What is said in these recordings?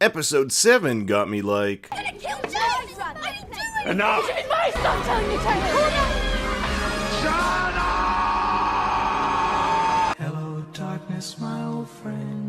Episode 7 got me like... I'm gonna kill James! I didn't do it! Enough! It's my son telling me to. Hello, darkness, my old friend.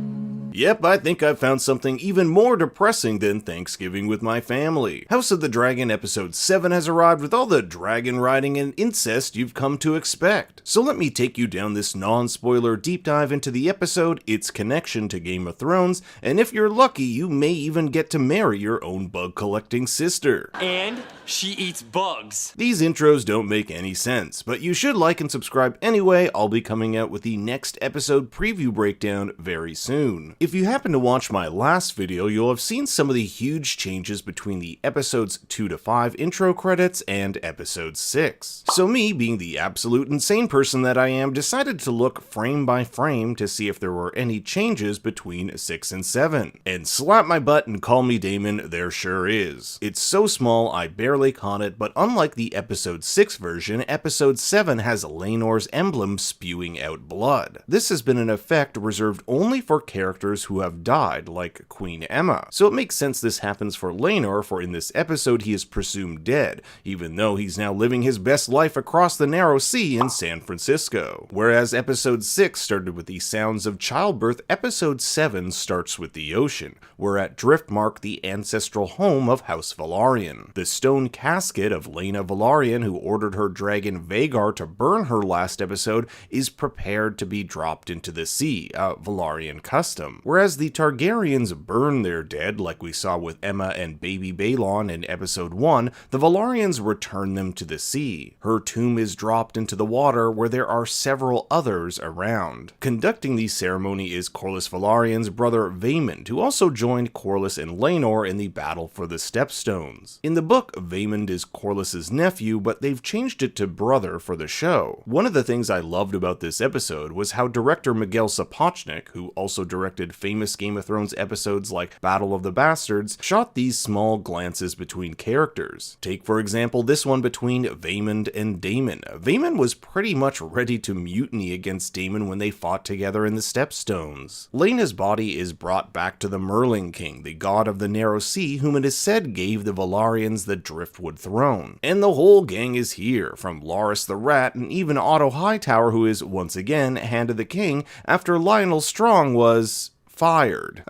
Yep, I think I've found something even more depressing than Thanksgiving with my family. House of the Dragon Episode 7 has arrived with all the dragon riding and incest you've come to expect. So let me take you down this non-spoiler deep dive into the episode, its connection to Game of Thrones, and if you're lucky, you may even get to marry your own bug-collecting sister. And she eats bugs. These intros don't make any sense, but you should like and subscribe anyway. I'll be coming out with the next episode preview breakdown very soon. If you happen to watch my last video, you'll have seen some of the huge changes between the episodes 2 to 5 intro credits and episode 6. So me, being the absolute insane person that I am, decided to look frame by frame to see if there were any changes between 6 and 7. And slap my butt and call me Damon, there sure is. It's so small I barely caught it, but unlike the episode 6 version, episode 7 has Laenor's emblem spewing out blood. This has been an effect reserved only for characters who have died, like Queen Emma. So it makes sense this happens for Laenor, for in this episode he is presumed dead, even though he's now living his best life across the narrow sea in San Francisco. Whereas episode 6 started with the sounds of childbirth, episode 7 starts with the ocean. We're at Driftmark, the ancestral home of House Velaryon. The stone casket of Laena Velaryon, who ordered her dragon Vhagar to burn her last episode, is prepared to be dropped into the sea, a Velaryon custom. Whereas the Targaryens burn their dead, like we saw with Emma and baby Balon in episode 1, the Velaryons return them to the sea. Her tomb is dropped into the water, where there are several others around. Conducting the ceremony is Corlys Velaryon's brother Vaemond, who also joined Corlys and Laenor in the battle for the Stepstones. In the book, Vaemond is Corlys's nephew, but they've changed it to brother for the show. One of the things I loved about this episode was how director Miguel Sapochnik, who also directed famous Game of Thrones episodes like Battle of the Bastards, shot these small glances between characters. Take for example this one between Vaemond and Daemon. Vaemond was pretty much ready to mutiny against Daemon when they fought together in the Stepstones. Laena's body is brought back to the Merling King, the god of the Narrow Sea, whom it is said gave the Velaryons the Driftwood throne. And the whole gang is here, from Loras the Rat and even Otto Hightower, who is once again Hand of the King after Lionel Strong was fired.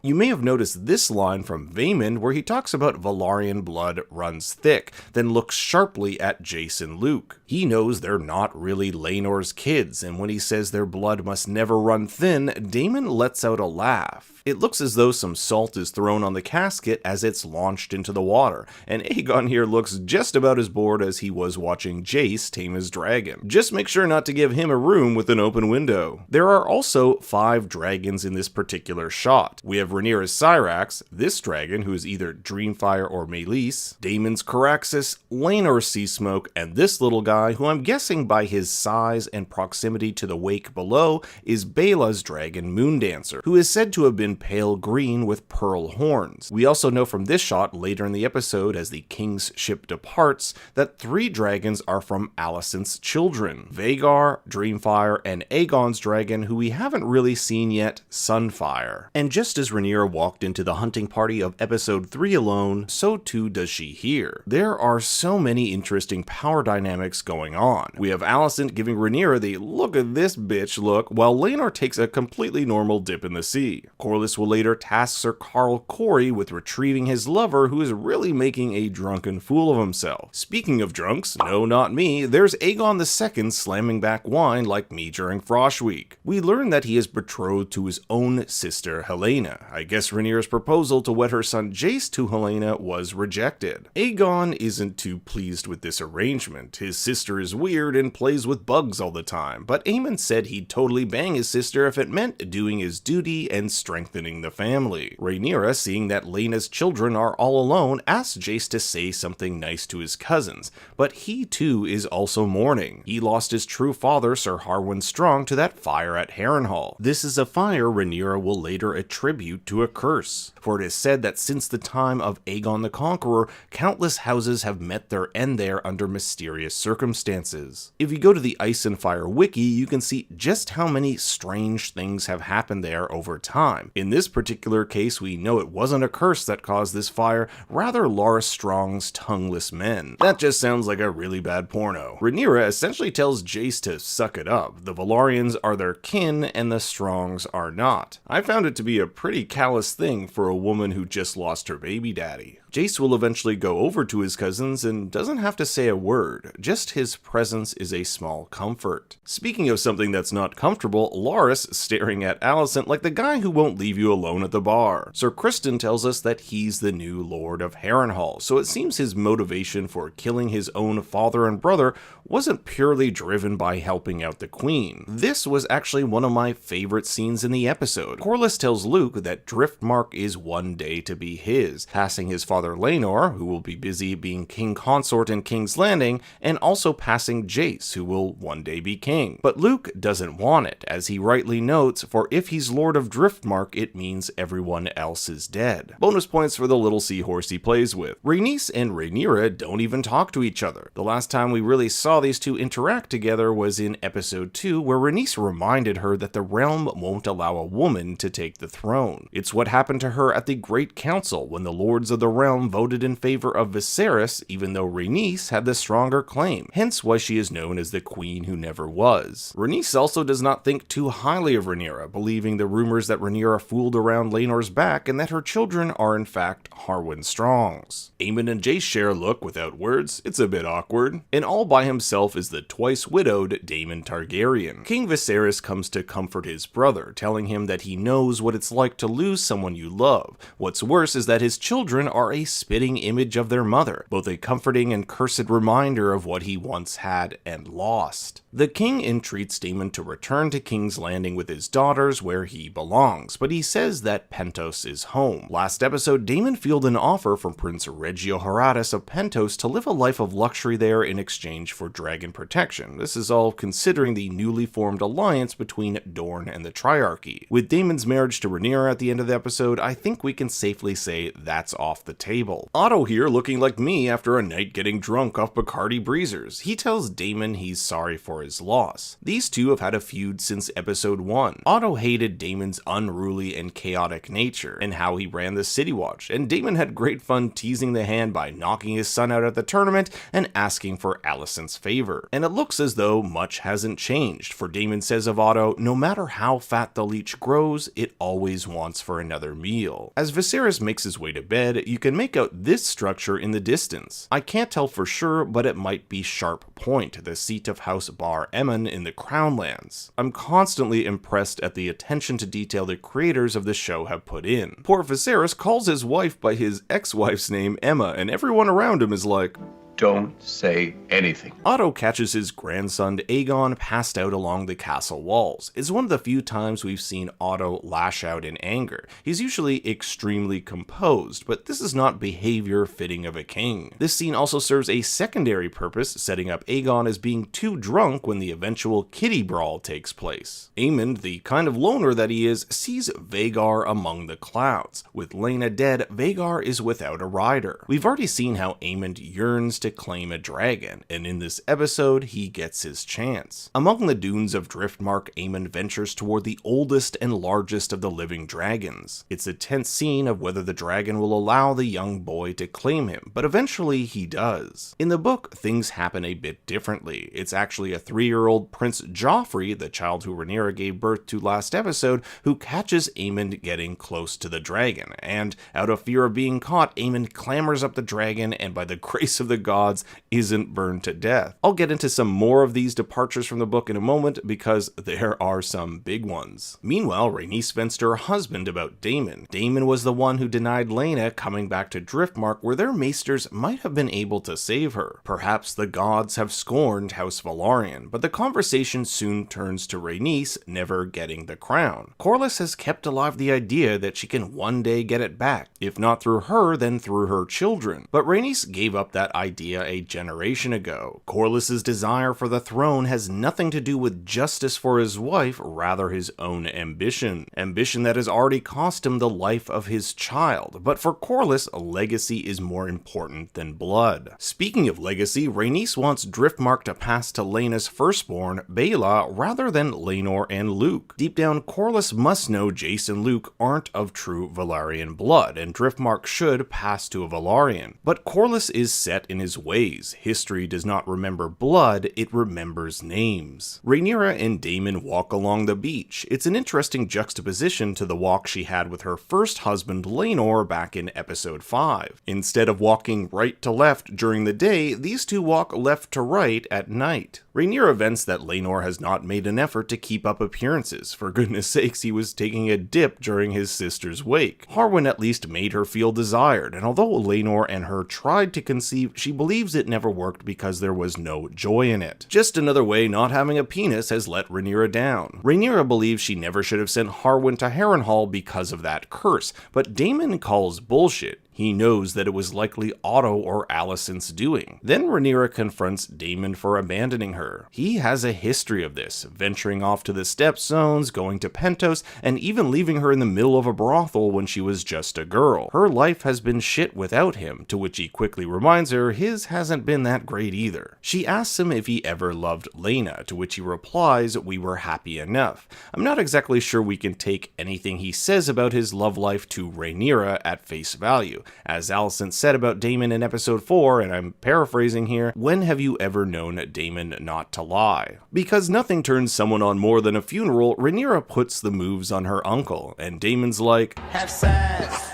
You may have noticed this line from Vaemond where he talks about Velaryon blood runs thick, then looks sharply at Jace and Luke. He knows they're not really Laenor's kids, and when he says their blood must never run thin, Daemon lets out a laugh. It looks as though some salt is thrown on the casket as it's launched into the water, and Aegon here looks just about as bored as he was watching Jace tame his dragon. Just make sure not to give him a room with an open window. There are also 5 dragons in this particular shot. We have Rhaenyra's Syrax, this dragon who is either Dreamfire or Meleys, Daemon's Caraxes, Laenor's Seasmoke, and this little guy who I'm guessing by his size and proximity to the wake below is Baela's dragon Moondancer, who is said to have been pale green with pearl horns. We also know from this shot later in the episode as the king's ship departs that 3 dragons are from Alicent's children, Vhagar, Dreamfire, and Aegon's dragon, who we haven't really seen yet, Sunfire. And just as Rhaenyra walked into the hunting party of episode 3 alone, so too does she here. There are so many interesting power dynamics going on. We have Alicent giving Rhaenyra the look at this bitch look, while Laenor takes a completely normal dip in the sea. Corlys will later task Sir Carl Corey with retrieving his lover, who is really making a drunken fool of himself. Speaking of drunks, no not me, there's Aegon II slamming back wine like me during Frosh Week. We learn that he is betrothed to his own sister Helaena. I guess Rhaenyra's proposal to wed her son Jace to Helaena was rejected. Aegon isn't too pleased with this arrangement. His sister is weird and plays with bugs all the time, but Aemon said he'd totally bang his sister if it meant doing his duty and strengthening the family. Rhaenyra, seeing that Laena's children are all alone, asks Jace to say something nice to his cousins, but he too is also mourning. He lost his true father, Sir Harwin Strong, to that fire at Harrenhal. This is a fire Rhaenyra will later attribute to a curse, for it is said that since the time of Aegon the Conqueror, countless houses have met their end there under mysterious circumstances. If you go to the Ice and Fire wiki, you can see just how many strange things have happened there over time. In In this particular case, we know it wasn't a curse that caused this fire, rather Loras Strong's tongueless men. That just sounds like a really bad porno. Rhaenyra essentially tells Jace to suck it up. The Velaryons are their kin and the Strongs are not. I found it to be a pretty callous thing for a woman who just lost her baby daddy. Jace will eventually go over to his cousins and doesn't have to say a word, just his presence is a small comfort. Speaking of something that's not comfortable, Loras staring at Alicent like the guy who won't leave you alone at the bar. Sir Criston tells us that he's the new Lord of Harrenhal, so it seems his motivation for killing his own father and brother wasn't purely driven by helping out the Queen. This was actually one of my favorite scenes in the episode. Corlys tells Luke that Driftmark is one day to be his, passing his father Laenor, who will be busy being king consort in King's Landing, and also passing Jace, who will one day be king. But Luke doesn't want it, as he rightly notes, for if he's Lord of Driftmark, it means everyone else is dead. Bonus points for the little seahorse he plays with. Rhaenys and Rhaenyra don't even talk to each other. The last time we really saw these two interact together was in episode 2, where Rhaenys reminded her that the realm won't allow a woman to take the throne. It's what happened to her at the Great Council when the Lords of the Realm voted in favor of Viserys, even though Rhaenys had the stronger claim, hence why she is known as the Queen Who Never Was. Rhaenys also does not think too highly of Rhaenyra, believing the rumors that Rhaenyra fooled around Laenor's back and that her children are in fact Harwin Strongs. Aemon and Jace share a look without words, it's a bit awkward, and all by himself is the twice-widowed Daemon Targaryen. King Viserys comes to comfort his brother, telling him that he knows what it's like to lose someone you love. What's worse is that his children are a spitting image of their mother, both a comforting and cursed reminder of what he once had and lost. The king entreats Daemon to return to King's Landing with his daughters where he belongs, but he says that Pentos is home. Last episode, Daemon fielded an offer from Prince Regio Horatus of Pentos to live a life of luxury there in exchange for dragon protection. This is all considering the newly formed alliance between Dorne and the Triarchy. With Daemon's marriage to Rhaenyra at the end of the episode, I think we can safely say that's off the table. Otto here looking like me after a night getting drunk off Bacardi Breezers. He tells Daemon he's sorry for his loss. These two have had a feud since episode 1. Otto hated Daemon's unruly and chaotic nature and how he ran the City Watch, and Daemon had great fun teasing the hand by knocking his son out at the tournament and asking for Alicent's favor. And it looks as though much hasn't changed, for Daemon says of Otto, no matter how fat the leech grows, it always wants for another meal. As Viserys makes his way to bed, you can make out this structure in the distance. I can't tell for sure, but it might be Sharp Point, the seat of House Bar Emmon in the Crownlands. I'm constantly impressed at the attention to detail the creators of the show have put in. Poor Viserys calls his wife by his ex-wife's name, Emma, and everyone around him is like, don't say anything. Otto catches his grandson Aegon passed out along the castle walls. It's one of the few times we've seen Otto lash out in anger. He's usually extremely composed, but this is not behavior fitting of a king. This scene also serves a secondary purpose, setting up Aegon as being too drunk when the eventual kitty brawl takes place. Aemond, the kind of loner that he is, sees Vhagar among the clouds. With Laena dead, Vhagar is without a rider. We've already seen how Aemond yearns to claim a dragon, and in this episode, he gets his chance. Among the dunes of Driftmark, Aemon ventures toward the oldest and largest of the living dragons. It's a tense scene of whether the dragon will allow the young boy to claim him, but eventually he does. In the book, things happen a bit differently. It's actually a 3-year-old Prince Joffrey, the child who Rhaenyra gave birth to last episode, who catches Aemon getting close to the dragon, and out of fear of being caught, Aemon clambers up the dragon and by the grace of the gods isn't burned to death. I'll get into some more of these departures from the book in a moment because there are some big ones. Meanwhile, Rhaenys vents to her husband about Daemon. Daemon was the one who denied Laena coming back to Driftmark where their maesters might have been able to save her. Perhaps the gods have scorned House Velaryon, but the conversation soon turns to Rhaenys never getting the crown. Corlys has kept alive the idea that she can one day get it back, if not through her, then through her children. But Rhaenys gave up that idea idea a generation ago. Corlys's desire for the throne has nothing to do with justice for his wife, rather his own ambition. Ambition that has already cost him the life of his child. But for Corlys, legacy is more important than blood. Speaking of legacy, Rhaenys wants Driftmark to pass to Laena's firstborn, Baela, rather than Laenor and Luke. Deep down, Corlys must know Jace and Luke aren't of true Valyrian blood, and Driftmark should pass to a Valyrian. But Corlys is set in his ways. History does not remember blood, it remembers names. Rhaenyra and Daemon walk along the beach. It's an interesting juxtaposition to the walk she had with her first husband Laenor back in episode 5. Instead of walking right to left during the day, these two walk left to right at night. Rhaenyra vents that Laenor has not made an effort to keep up appearances. For goodness sakes, he was taking a dip during his sister's wake. Harwin at least made her feel desired, and although Laenor and her tried to conceive, she believes it never worked because there was no joy in it. Just another way not having a penis has let Rhaenyra down. Rhaenyra believes she never should have sent Harwin to Harrenhal because of that curse, but Daemon calls bullshit. He knows that it was likely Otto or Alicent's doing. Then Rhaenyra confronts Daemon for abandoning her. He has a history of this, venturing off to the steppe zones, going to Pentos, and even leaving her in the middle of a brothel when she was just a girl. Her life has been shit without him, to which he quickly reminds her his hasn't been that great either. She asks him if he ever loved Laena, to which he replies, "We were happy enough." I'm not exactly sure we can take anything he says about his love life to Rhaenyra at face value. As Alicent said about Daemon in episode 4, and I'm paraphrasing here, when have you ever known Daemon not to lie? Because nothing turns someone on more than a funeral, Rhaenyra puts the moves on her uncle, and Daemon's like, Have sex,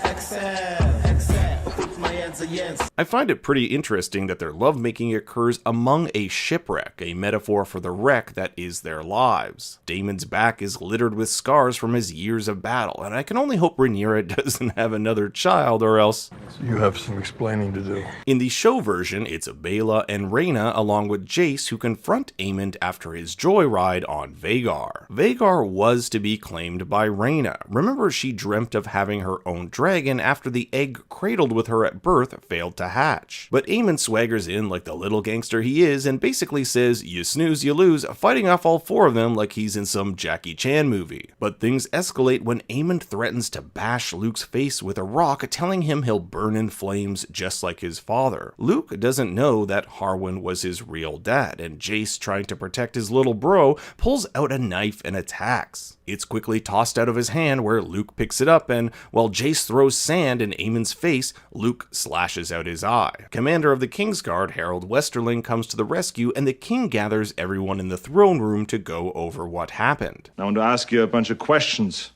my answer yes. I find it pretty interesting that their lovemaking occurs among a shipwreck, a metaphor for the wreck that is their lives. Daemon's back is littered with scars from his years of battle, and I can only hope Rhaenyra doesn't have another child, or else... You have some explaining to do. In the show version, it's Baela and Rhaena along with Jace who confront Aemond after his joyride on Vhagar. Vhagar was to be claimed by Rhaena. Remember, she dreamt of having her own dragon after the egg cradled with her at birth failed to hatch. But Aemond swaggers in like the little gangster he is and basically says, "You snooze, you lose," fighting off all four of them like he's in some Jackie Chan movie. But things escalate when Aemond threatens to bash Luke's face with a rock, telling him he'll burn in flames just like his father. Luke doesn't know that Harwin was his real dad, and Jace, trying to protect his little bro, pulls out a knife and attacks. It's quickly tossed out of his hand where Luke picks it up, and while Jace throws sand in Aemond's face, Luke slashes out his eye. Commander of the Kingsguard, Harold Westerling, comes to the rescue, and the king gathers everyone in the throne room to go over what happened. I want to ask you a bunch of questions,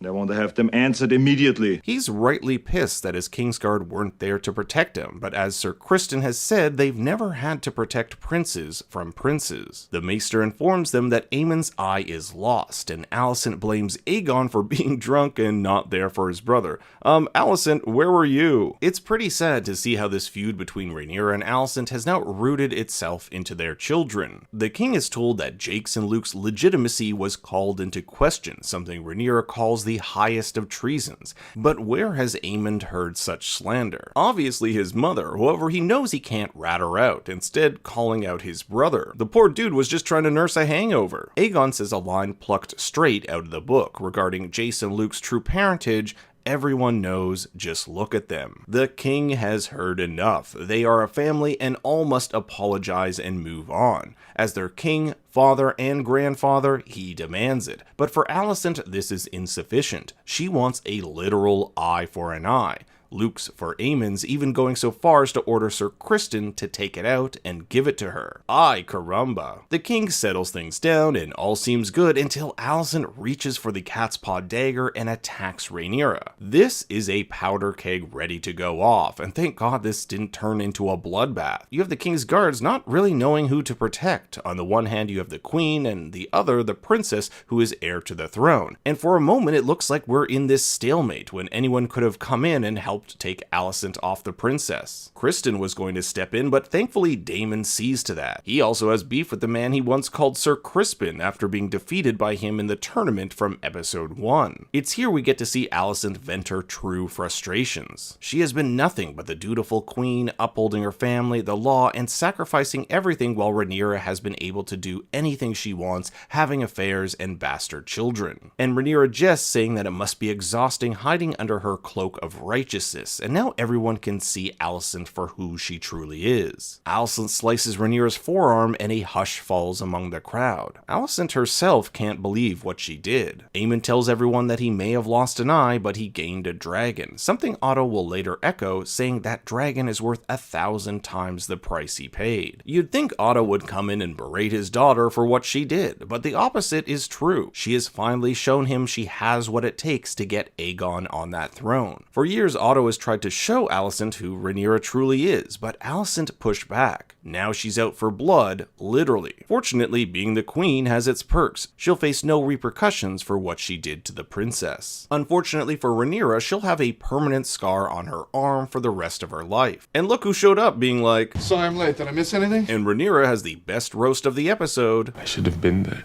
and I want to have them answered immediately. He's rightly pissed that his Kingsguard weren't there to protect him, but as Sir Criston has said, they've never had to protect princes from princes. The Maester informs them that Aemond's eye is lost, and Alicent blames Aegon for being drunk and not there for his brother. Alicent, where were you? It's pretty sad to see how this feud between Rhaenyra and Alicent has now rooted itself into their children. The king is told that Jake's and Luke's legitimacy was called into question, something Rhaenyra calls the highest of treasons. But where has Aemond heard such slander? Obviously his mother, however he knows he can't rat her out, instead calling out his brother. The poor dude was just trying to nurse a hangover. Aegon says a line plucked straight out of the book regarding Jace and Luke's true parentage. Everyone knows, just look at them. The king has heard enough. They are a family and all must apologize and move on. As their king, father, and grandfather, he demands it. But for Alicent, this is insufficient. She wants a literal eye for an eye. Luke's for Aemond's, even going so far as to order Sir Criston to take it out and give it to her. Ay caramba. The king settles things down and all seems good until Alicent reaches for the cat's paw dagger and attacks Rhaenyra. This is a powder keg ready to go off, and thank God this didn't turn into a bloodbath. You have the king's guards not really knowing who to protect. On the one hand you have the queen, and the other the princess who is heir to the throne. And for a moment it looks like we're in this stalemate when anyone could have come in and helped helped take Alicent off the princess. Kristen was going to step in, but thankfully Daemon sees to that. He also has beef with the man he once called Sir Crispin after being defeated by him in the tournament from episode 1. It's here we get to see Alicent vent her true frustrations. She has been nothing but the dutiful queen, upholding her family, the law, and sacrificing everything while Rhaenyra has been able to do anything she wants, having affairs and bastard children. And Rhaenyra jests, saying that it must be exhausting hiding under her cloak of righteousness, and now everyone can see Alicent for who she truly is. Alicent slices Rhaenyra's forearm and a hush falls among the crowd. Alicent herself can't believe what she did. Aemon tells everyone that he may have lost an eye, but he gained a dragon, something Otto will later echo, saying that dragon is worth 1,000 times the price he paid. You'd think Otto would come in and berate his daughter for what she did, but the opposite is true. She has finally shown him she has what it takes to get Aegon on that throne. For years, Otto has tried to show Alicent who Rhaenyra truly is, but Alicent pushed back. Now she's out for blood, literally. Fortunately, being the queen has its perks. She'll face no repercussions for what she did to the princess. Unfortunately for Rhaenyra, she'll have a permanent scar on her arm for the rest of her life. And look who showed up being like, Sorry I'm late. Did I miss anything? and Rhaenyra has the best roast of the episode. I should have been there.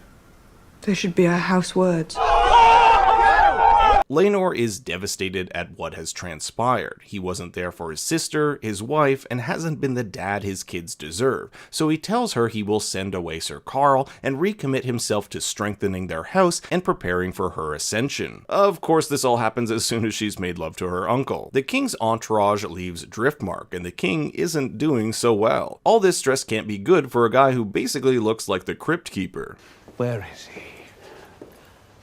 They should be our house words. Laenor is devastated at what has transpired. He wasn't there for his sister, his wife, and hasn't been the dad his kids deserve, so he tells her he will send away Sir Carl and recommit himself to strengthening their house and preparing for her ascension. Of course, this all happens as soon as she's made love to her uncle. The king's entourage leaves Driftmark, and the king isn't doing so well. All this stress can't be good for a guy who basically looks like the Crypt Keeper. Where is he?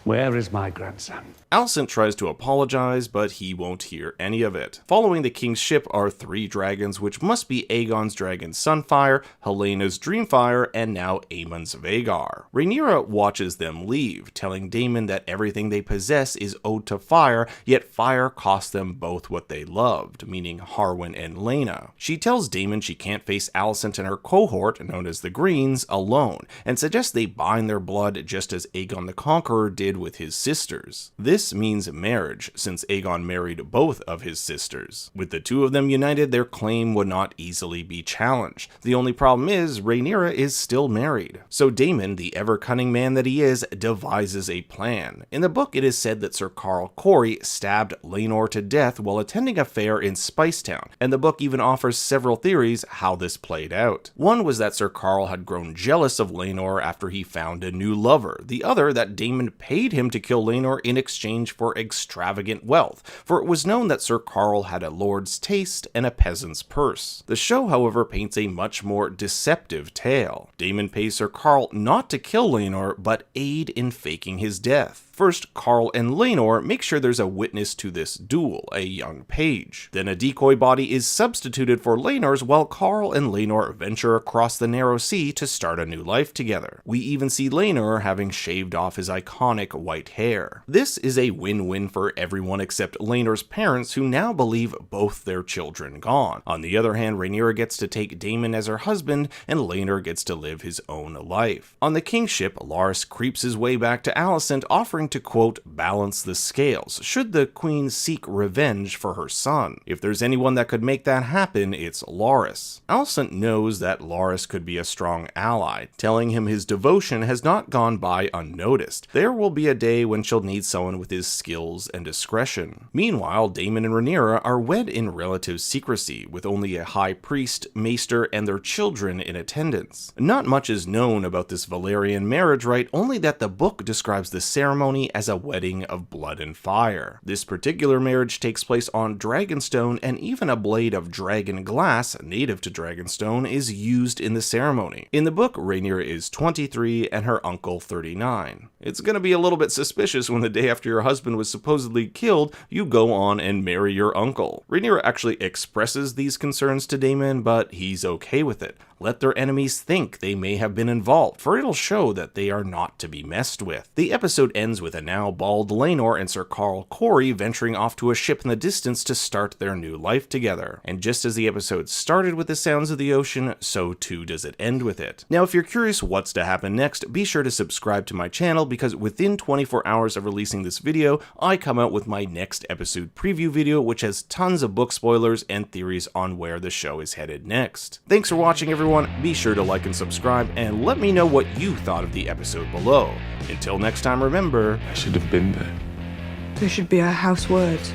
Where is my grandson? Alicent tries to apologize, but he won't hear any of it. Following the king's ship are 3 dragons, which must be Aegon's dragon Sunfire, Helena's Dreamfire, and now Aemon's Vhagar. Rhaenyra watches them leave, telling Daemon that everything they possess is owed to fire, yet fire cost them both what they loved, meaning Harwin and Laena. She tells Daemon she can't face Alicent and her cohort, known as the Greens, alone, and suggests they bind their blood just as Aegon the Conqueror did with his sisters. This means marriage, since Aegon married both of his sisters. With the 2 of them united, their claim would not easily be challenged. The only problem is, Rhaenyra is still married. So Daemon, the ever-cunning man that he is, devises a plan. In the book, it is said that Sir Carl Corey stabbed Laenor to death while attending a fair in Spicetown, and the book even offers several theories how this played out. One was that Sir Carl had grown jealous of Laenor after he found a new lover. The other, that Daemon paid him to kill Laenor in exchange for extravagant wealth, for it was known that Sir Carl had a lord's taste and a peasant's purse. The show, however, paints a much more deceptive tale. Daemon pays Sir Carl not to kill Laenor, but aid in faking his death. First, Carl and Laenor make sure there's a witness to this duel, a young page. Then a decoy body is substituted for Laenor's while Carl and Laenor venture across the narrow sea to start a new life together. We even see Laenor having shaved off his iconic white hair. This is a win-win for everyone except Laenor's parents, who now believe both their children gone. On the other hand, Rhaenyra gets to take Daemon as her husband, and Laenor gets to live his own life. On the king's ship, Larys creeps his way back to Alicent, offering to, quote, balance the scales, should the queen seek revenge for her son. If there's anyone that could make that happen, it's Larys. Alicent knows that Larys could be a strong ally, telling him his devotion has not gone by unnoticed. There will be a day when she'll need someone with his skills and discretion. Meanwhile, Daemon and Rhaenyra are wed in relative secrecy, with only a high priest, maester, and their children in attendance. Not much is known about this Valyrian marriage rite, only that the book describes the ceremony as a wedding of blood and fire. This particular marriage takes place on Dragonstone, and even a blade of dragon glass, native to Dragonstone, is used in the ceremony. In the book, Rhaenyra is 23 and her uncle 39. It's gonna be a little bit suspicious when the day after your husband was supposedly killed, you go on and marry your uncle. Rhaenyra actually expresses these concerns to Daemon, but he's okay with it. Let their enemies think they may have been involved, for it'll show that they are not to be messed with. The episode ends with a now bald Laenor and Sir Carl Corey venturing off to a ship in the distance to start their new life together. And just as the episode started with the sounds of the ocean, so too does it end with it. Now, if you're curious what's to happen next, be sure to subscribe to my channel, because within 24 hours of releasing this video, I come out with my next episode preview video, which has tons of book spoilers and theories on where the show is headed next. Thanks for watching, everyone. Be sure to like and subscribe, and let me know what you thought of the episode below. Until next time, remember, I should have been there. There should be our house words.